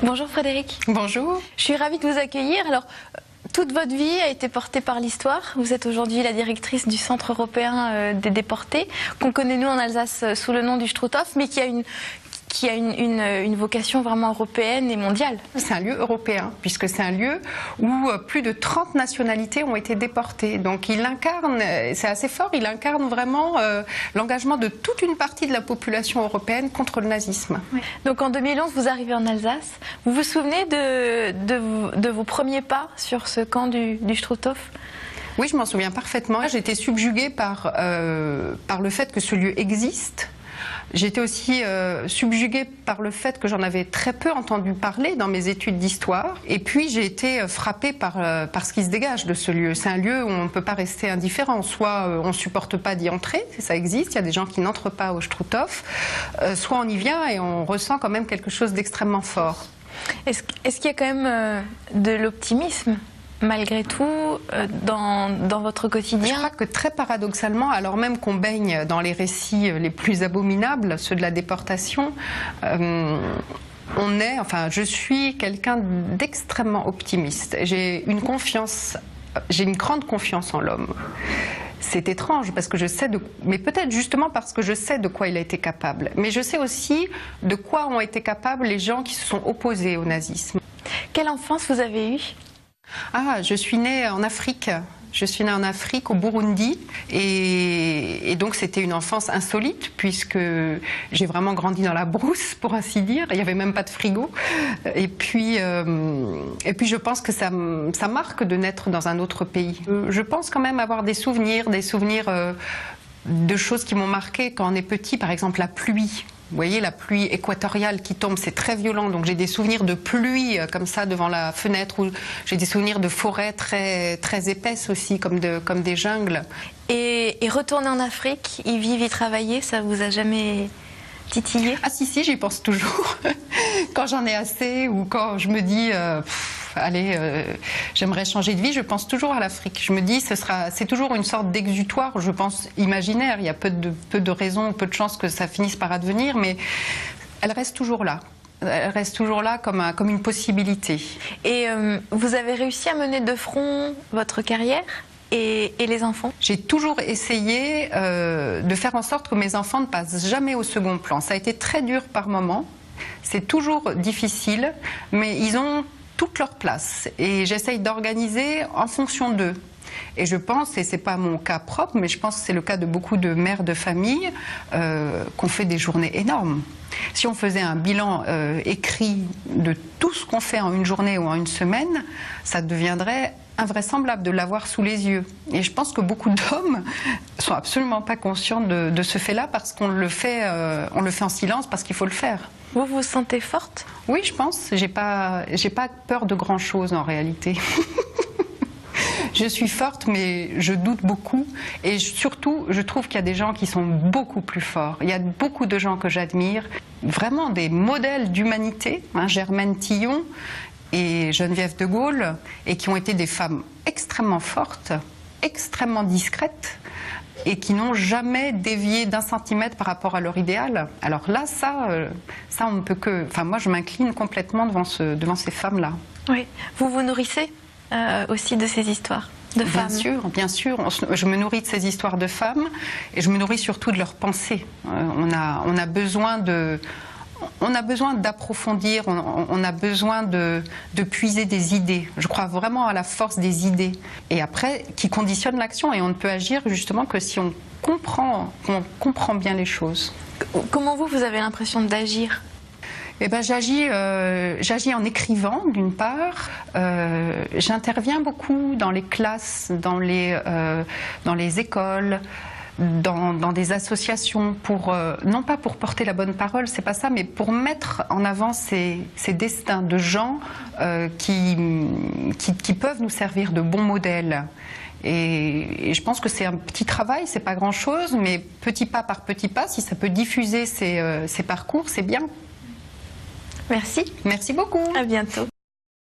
Bonjour Frédéric. Bonjour. Je suis ravie de vous accueillir. Alors, toute votre vie a été portée par l'histoire. Vous êtes aujourd'hui la directrice du Centre européen des déportés, qu'on connaît nous en Alsace sous le nom du Struthof, mais qui a une vocation vraiment européenne et mondiale. C'est un lieu européen, puisque c'est un lieu où plus de 30 nationalités ont été déportées. Donc il incarne, c'est assez fort, il incarne vraiment l'engagement de toute une partie de la population européenne contre le nazisme. Oui. Donc en 2011, vous arrivez en Alsace. Vous vous souvenez de vos premiers pas sur ce camp du Struthof ? Oui, je m'en souviens parfaitement. J'ai été subjuguée par le fait que ce lieu existe. J'étais aussi subjuguée par le fait que j'en avais très peu entendu parler dans mes études d'histoire. Et puis j'ai été frappée par ce qui se dégage de ce lieu. C'est un lieu où on ne peut pas rester indifférent. Soit on ne supporte pas d'y entrer, ça existe, il y a des gens qui n'entrent pas au Struthof. Soit on y vient et on ressent quand même quelque chose d'extrêmement fort. Est-ce qu'il y a quand même de l'optimisme malgré tout, dans votre quotidien? Je crois que très paradoxalement, alors même qu'on baigne dans les récits les plus abominables, ceux de la déportation, je suis quelqu'un d'extrêmement optimiste. J'ai une grande confiance en l'homme. C'est étrange parce que je sais mais peut-être justement parce que je sais de quoi il a été capable. Mais je sais aussi de quoi ont été capables les gens qui se sont opposés au nazisme. Quelle enfance vous avez eue ? Ah, je suis née en Afrique. Je suis née en Afrique, au Burundi, et donc c'était une enfance insolite puisque j'ai vraiment grandi dans la brousse, pour ainsi dire. Il n'y avait même pas de frigo. Et puis je pense que ça marque de naître dans un autre pays. Je pense quand même avoir des souvenirs de choses qui m'ont marqué quand on est petit, par exemple la pluie. Vous voyez, la pluie équatoriale qui tombe, c'est très violent. Donc j'ai des souvenirs de pluie comme ça devant la fenêtre, ou j'ai des souvenirs de forêts très, très épaisses aussi, comme des jungles. Et retourner en Afrique, y vivre, y travailler, ça vous a jamais titillé? Ah si, j'y pense toujours. Quand j'en ai assez ou quand je me dis... j'aimerais changer de vie, je pense toujours à l'Afrique. Je me dis, c'est toujours une sorte d'exutoire, je pense, imaginaire. Il y a peu de raisons, peu de chances que ça finisse par advenir, mais elle reste toujours là. Elle reste toujours là comme une possibilité. Et vous avez réussi à mener de front votre carrière et les enfants? J'ai toujours essayé de faire en sorte que mes enfants ne passent jamais au second plan. Ça a été très dur par moments, c'est toujours difficile, mais ils ont toute leur place et j'essaye d'organiser en fonction d'eux. Et je pense, et c'est pas mon cas propre, mais je pense que c'est le cas de beaucoup de mères de famille, qu'on fait des journées énormes. Si on faisait un bilan écrit de tout ce qu'on fait en une journée ou en une semaine, ça deviendrait invraisemblable de l'avoir sous les yeux. Et je pense que beaucoup d'hommes sont absolument pas conscients de ce fait-là parce qu'on le fait en silence parce qu'il faut le faire. Vous vous sentez forte? Oui, je pense. J'ai pas peur de grand-chose en réalité. Je suis forte, mais je doute beaucoup. Et surtout, je trouve qu'il y a des gens qui sont beaucoup plus forts. Il y a beaucoup de gens que j'admire, vraiment des modèles d'humanité, Germaine Tillon et Geneviève de Gaulle, et qui ont été des femmes extrêmement fortes, extrêmement discrètes, et qui n'ont jamais dévié d'un centimètre par rapport à leur idéal. Alors là, ça on ne peut que... Enfin, moi, je m'incline complètement devant ces femmes-là. Oui. Vous vous nourrissez aussi de ces histoires de femmes? Bien sûr. Je me nourris de ces histoires de femmes, et je me nourris surtout de leurs pensées. On a besoin d'approfondir, on a besoin de puiser des idées. Je crois vraiment à la force des idées. Et après, qui conditionnent l'action. Et on ne peut agir justement que si on comprend bien les choses. Comment vous avez l'impression d'agir? Eh ben, j'agis en écrivant, d'une part. J'interviens beaucoup dans les classes, dans les écoles, dans des associations, non pas pour porter la bonne parole, c'est pas ça, mais pour mettre en avant ces destins de gens qui peuvent nous servir de bons modèles. Et je pense que c'est un petit travail, c'est pas grand-chose, mais petit pas par petit pas, si ça peut diffuser ces parcours, c'est bien. Merci. Merci beaucoup. À bientôt.